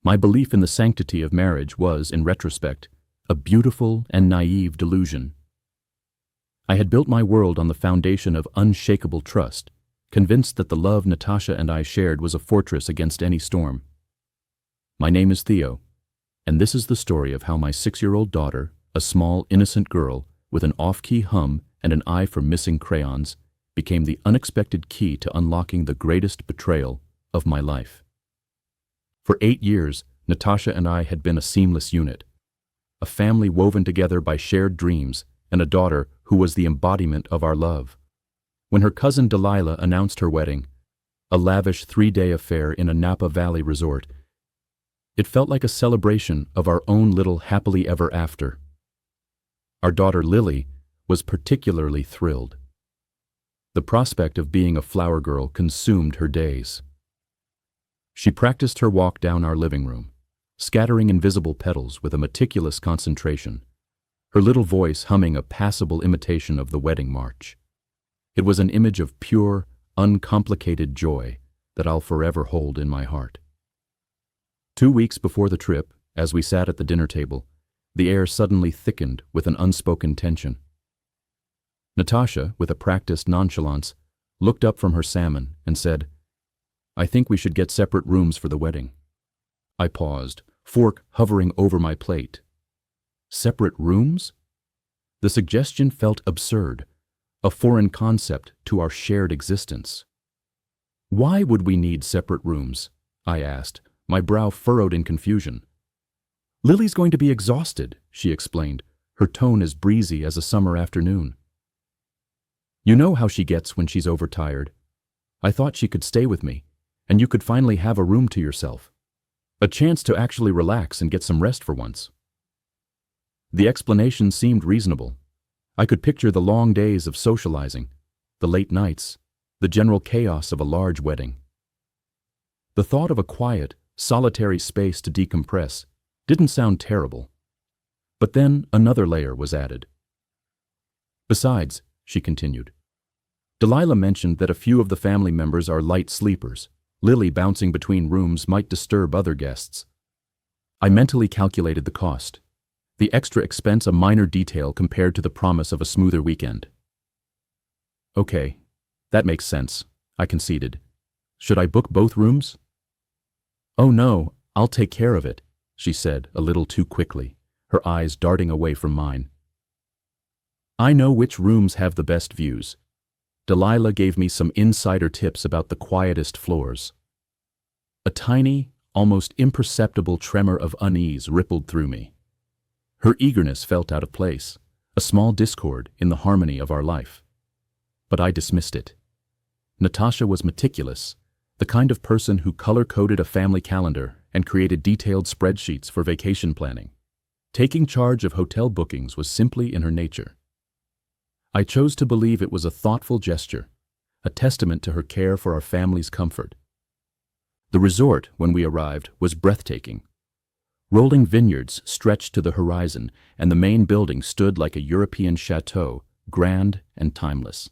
My belief in the sanctity of marriage was, in retrospect, a beautiful and naive delusion. I had built my world on the foundation of unshakable trust, convinced that the love Natasha and I shared was a fortress against any storm. My name is Theo, and this is the story of how my 6-year-old daughter, a small, innocent girl with an off-key hum and an eye for missing crayons, became the unexpected key to unlocking the greatest betrayal of my life. For 8 years, Natasha and I had been a seamless unit, a family woven together by shared dreams and a daughter who was the embodiment of our love. When her cousin Delilah announced her wedding, a lavish 3-day affair in a Napa Valley resort, it felt like a celebration of our own little happily ever after. Our daughter Lily was particularly thrilled. The prospect of being a flower girl consumed her days. She practiced her walk down our living room, scattering invisible petals with a meticulous concentration, her little voice humming a passable imitation of the wedding march. It was an image of pure, uncomplicated joy that I'll forever hold in my heart. 2 weeks before the trip, as we sat at the dinner table, the air suddenly thickened with an unspoken tension. Natasha, with a practiced nonchalance, looked up from her salmon and said, "I think we should get separate rooms for the wedding." I paused, fork hovering over my plate. Separate rooms? The suggestion felt absurd, a foreign concept to our shared existence. "Why would we need separate rooms?" I asked, my brow furrowed in confusion. "Lily's going to be exhausted," she explained, her tone as breezy as a summer afternoon. "You know how she gets when she's overtired. I thought she could stay with me, and you could finally have a room to yourself. A chance to actually relax and get some rest for once." The explanation seemed reasonable. I could picture the long days of socializing, the late nights, the general chaos of a large wedding. The thought of a quiet, solitary space to decompress didn't sound terrible. But then another layer was added. "Besides," she continued, "Delilah mentioned that a few of the family members are light sleepers. Lily bouncing between rooms might disturb other guests." I mentally calculated the cost. The extra expense a minor detail compared to the promise of a smoother weekend. "Okay, that makes sense," I conceded. "Should I book both rooms?" "Oh no, I'll take care of it," she said a little too quickly, her eyes darting away from mine. "I know which rooms have the best views." Delilah gave me some insider tips about the quietest floors. A tiny, almost imperceptible tremor of unease rippled through me. Her eagerness felt out of place, a small discord in the harmony of our life. But I dismissed it. Natasha was meticulous, the kind of person who color-coded a family calendar and created detailed spreadsheets for vacation planning. Taking charge of hotel bookings was simply in her nature. I chose to believe it was a thoughtful gesture, a testament to her care for our family's comfort. The resort, when we arrived, was breathtaking. Rolling vineyards stretched to the horizon, and the main building stood like a European chateau, grand and timeless.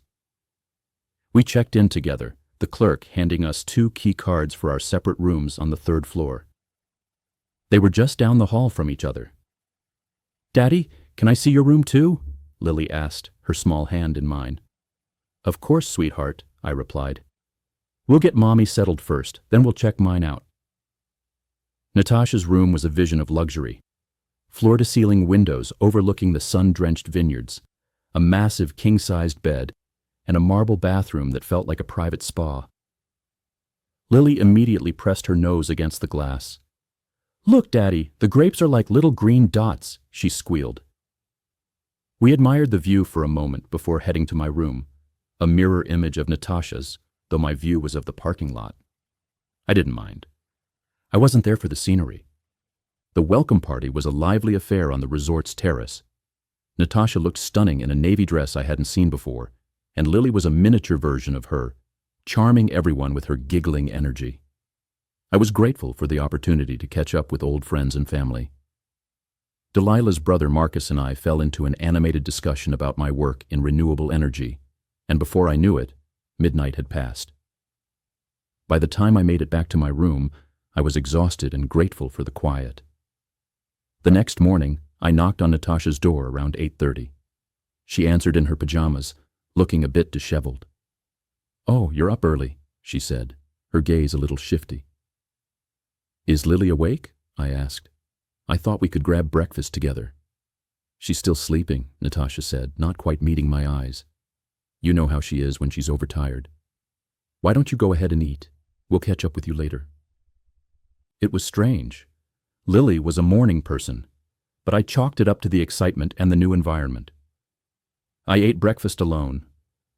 We checked in together, the clerk handing us 2 key cards for our separate rooms on the 3rd floor. They were just down the hall from each other. "Daddy, can I see your room too?" Lily asked, her small hand in mine. "Of course, sweetheart," I replied. "We'll get Mommy settled first, then we'll check mine out." Natasha's room was a vision of luxury. Floor-to-ceiling windows overlooking the sun-drenched vineyards, a massive king-sized bed, and a marble bathroom that felt like a private spa. Lily immediately pressed her nose against the glass. "Look, Daddy, the grapes are like little green dots," she squealed. We admired the view for a moment before heading to my room, a mirror image of Natasha's, though my view was of the parking lot. I didn't mind. I wasn't there for the scenery. The welcome party was a lively affair on the resort's terrace. Natasha looked stunning in a navy dress I hadn't seen before, and Lily was a miniature version of her, charming everyone with her giggling energy. I was grateful for the opportunity to catch up with old friends and family. Delilah's brother Marcus and I fell into an animated discussion about my work in renewable energy, and before I knew it, midnight had passed. By the time I made it back to my room, I was exhausted and grateful for the quiet. The next morning, I knocked on Natasha's door around 8:30. She answered in her pajamas, looking a bit disheveled. "Oh, you're up early," she said, her gaze a little shifty. "Is Lily awake?" I asked. "I thought we could grab breakfast together." "She's still sleeping," Natasha said, not quite meeting my eyes. "You know how she is when she's overtired. Why don't you go ahead and eat? We'll catch up with you later." It was strange. Lily was a morning person, but I chalked it up to the excitement and the new environment. I ate breakfast alone,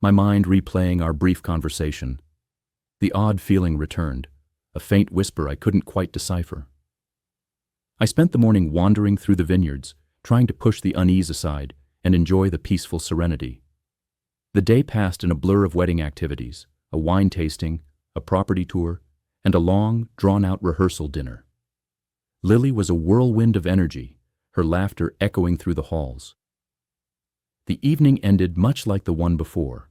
my mind replaying our brief conversation. The odd feeling returned, a faint whisper I couldn't quite decipher. I spent the morning wandering through the vineyards, trying to push the unease aside and enjoy the peaceful serenity. The day passed in a blur of wedding activities, a wine tasting, a property tour, and a long, drawn-out rehearsal dinner. Lily was a whirlwind of energy, her laughter echoing through the halls. The evening ended much like the one before.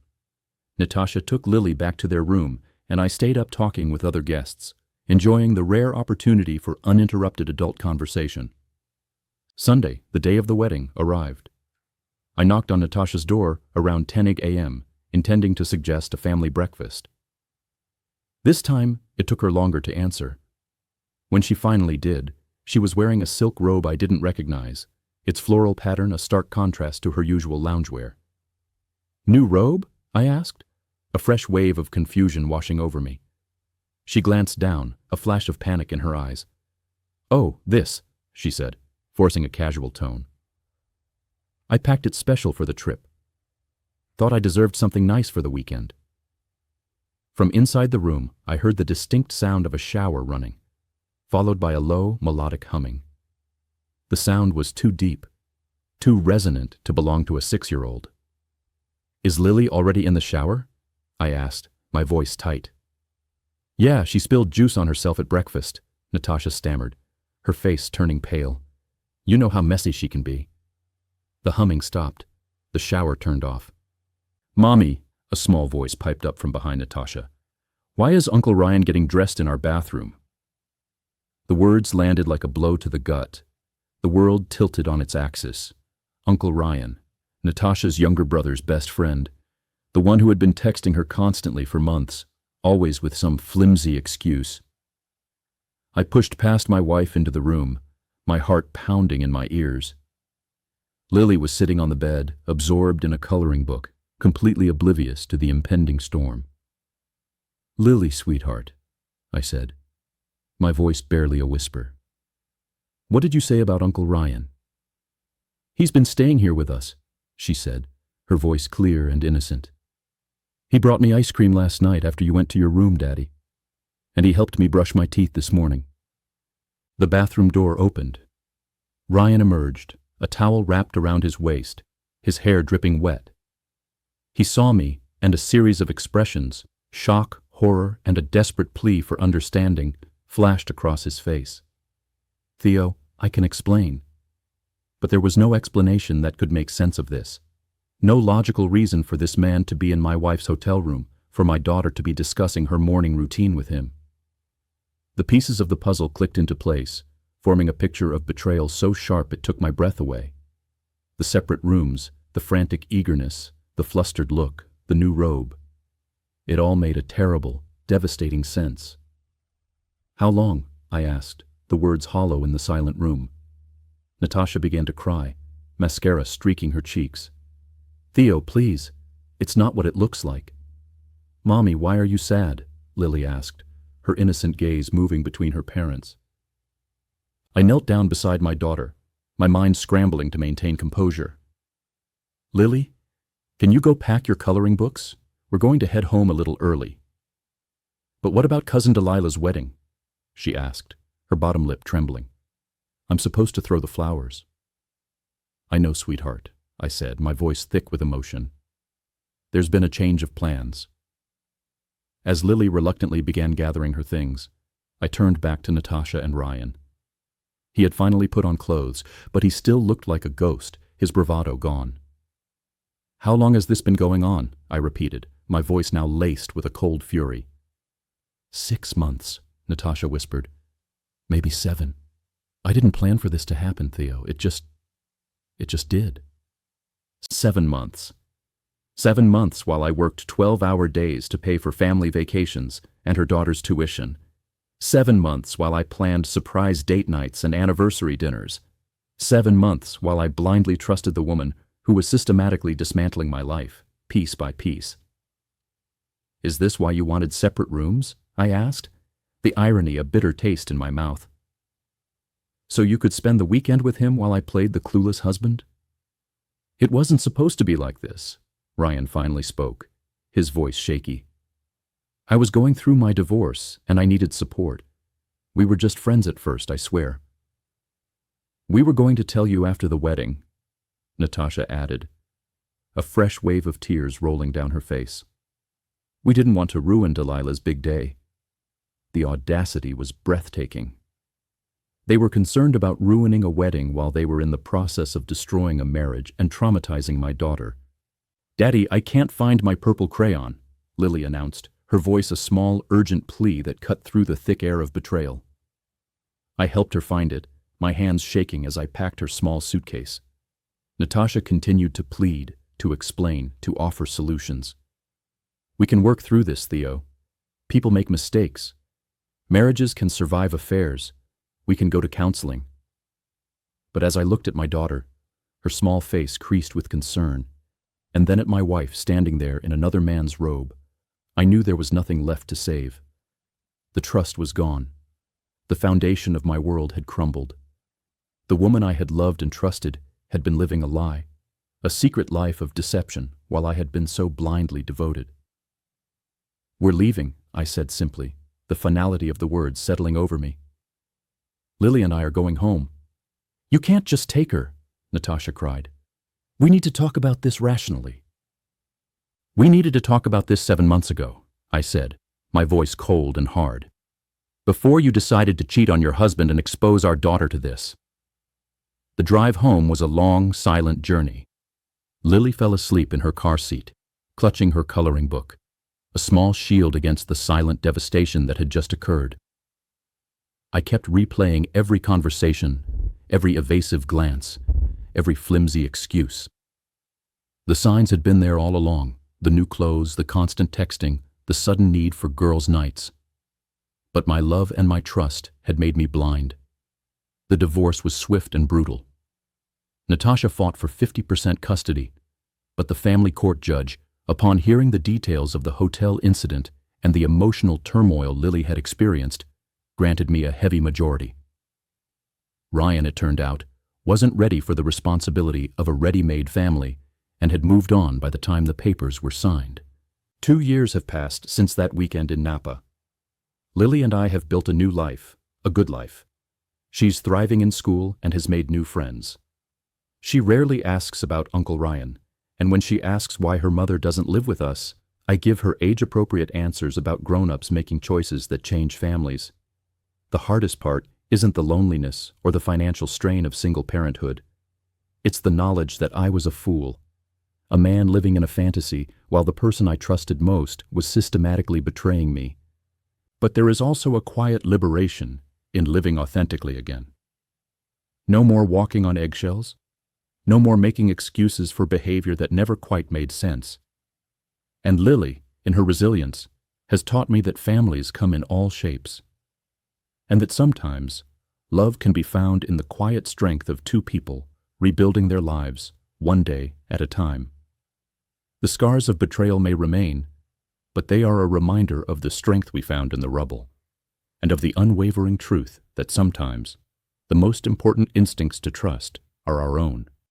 Natasha took Lily back to their room, and I stayed up talking with other guests, enjoying the rare opportunity for uninterrupted adult conversation. Sunday, the day of the wedding, arrived. I knocked on Natasha's door around 10 a.m., intending to suggest a family breakfast. This time, it took her longer to answer. When she finally did, she was wearing a silk robe I didn't recognize, its floral pattern a stark contrast to her usual loungewear. "New robe?" I asked, a fresh wave of confusion washing over me. She glanced down, a flash of panic in her eyes. "Oh, this," she said, forcing a casual tone. "I packed it special for the trip. Thought I deserved something nice for the weekend." From inside the room, I heard the distinct sound of a shower running, followed by a low, melodic humming. The sound was too deep, too resonant to belong to a 6-year-old. "Is Lily already in the shower?" I asked, my voice tight. "Yeah, she spilled juice on herself at breakfast," Natasha stammered, her face turning pale. "You know how messy she can be." The humming stopped. The shower turned off. "Mommy," a small voice piped up from behind Natasha. "Why is Uncle Ryan getting dressed in our bathroom?" The words landed like a blow to the gut. The world tilted on its axis. Uncle Ryan, Natasha's younger brother's best friend, the one who had been texting her constantly for months, always with some flimsy excuse. I pushed past my wife into the room, my heart pounding in my ears. Lily was sitting on the bed, absorbed in a coloring book, completely oblivious to the impending storm. "Lily, sweetheart," I said, my voice barely a whisper. "What did you say about Uncle Ryan?" "He's been staying here with us," she said, her voice clear and innocent. "He brought me ice cream last night after you went to your room, Daddy. And he helped me brush my teeth this morning." The bathroom door opened. Ryan emerged, a towel wrapped around his waist, his hair dripping wet. He saw me, and a series of expressions, shock, horror, and a desperate plea for understanding, flashed across his face. "Theo, I can explain." But there was no explanation that could make sense of this. No logical reason for this man to be in my wife's hotel room, for my daughter to be discussing her morning routine with him. The pieces of the puzzle clicked into place, forming a picture of betrayal so sharp it took my breath away. The separate rooms, the frantic eagerness, the flustered look, the new robe. It all made a terrible, devastating sense. "How long?" I asked, the words hollow in the silent room. Natasha began to cry, mascara streaking her cheeks. "Theo, please. It's not what it looks like." "Mommy, why are you sad?" Lily asked, her innocent gaze moving between her parents. I knelt down beside my daughter, my mind scrambling to maintain composure. "Lily, can you go pack your coloring books? We're going to head home a little early." "But what about Cousin Delilah's wedding?" she asked, her bottom lip trembling. "I'm supposed to throw the flowers." "I know, sweetheart," I said, my voice thick with emotion. "There's been a change of plans." As Lily reluctantly began gathering her things, I turned back to Natasha and Ryan. He had finally put on clothes, but he still looked like a ghost, his bravado gone. "How long has this been going on?" I repeated, my voice now laced with a cold fury. 6 months, Natasha whispered, Maybe 7. I didn't plan for this to happen, Theo. It just did. 7 months. 7 months while I worked 12-hour days to pay for family vacations and her daughter's tuition. 7 months while I planned surprise date nights and anniversary dinners. 7 months while I blindly trusted the woman who was systematically dismantling my life, piece by piece. Is this why you wanted separate rooms? I asked, the irony a bitter taste in my mouth. So you could spend the weekend with him while I played the clueless husband? It wasn't supposed to be like this, Ryan finally spoke, his voice shaky. I was going through my divorce and I needed support. We were just friends at first, I swear. We were going to tell you after the wedding, Natasha added, a fresh wave of tears rolling down her face. We didn't want to ruin Delilah's big day. The audacity was breathtaking. They were concerned about ruining a wedding while they were in the process of destroying a marriage and traumatizing my daughter. Daddy, I can't find my purple crayon, Lily announced, her voice a small, urgent plea that cut through the thick air of betrayal. I helped her find it, my hands shaking as I packed her small suitcase. Natasha continued to plead, to explain, to offer solutions. We can work through this, Theo. People make mistakes. Marriages can survive affairs. We can go to counseling. But as I looked at my daughter, her small face creased with concern, and then at my wife standing there in another man's robe, I knew there was nothing left to save. The trust was gone. The foundation of my world had crumbled. The woman I had loved and trusted had been living a lie, a secret life of deception while I had been so blindly devoted. We're leaving, I said simply, the finality of the words settling over me. Lily and I are going home. You can't just take her, Natasha cried. We need to talk about this rationally. We needed to talk about this 7 months ago, I said, my voice cold and hard. Before you decided to cheat on your husband and expose our daughter to this. The drive home was a long, silent journey. Lily fell asleep in her car seat, clutching her coloring book, a small shield against the silent devastation that had just occurred. I kept replaying every conversation, every evasive glance, every flimsy excuse. The signs had been there all along, the new clothes, the constant texting, the sudden need for girls' nights. But my love and my trust had made me blind. The divorce was swift and brutal. Natasha fought for 50% custody, but the family court judge, upon hearing the details of the hotel incident and the emotional turmoil Lily had experienced, granted me a heavy majority. Ryan, it turned out, wasn't ready for the responsibility of a ready-made family and had moved on by the time the papers were signed. 2 years have passed since that weekend in Napa. Lily and I have built a new life, a good life. She's thriving in school and has made new friends. She rarely asks about Uncle Ryan, and when she asks why her mother doesn't live with us, I give her age-appropriate answers about grown-ups making choices that change families. The hardest part isn't the loneliness or the financial strain of single parenthood. It's the knowledge that I was a fool, a man living in a fantasy while the person I trusted most was systematically betraying me. But there is also a quiet liberation in living authentically again. No more walking on eggshells. No more making excuses for behavior that never quite made sense. And Lily, in her resilience, has taught me that families come in all shapes. And that sometimes, love can be found in the quiet strength of two people rebuilding their lives, one day at a time. The scars of betrayal may remain, but they are a reminder of the strength we found in the rubble, and of the unwavering truth that sometimes the most important instincts to trust are our own.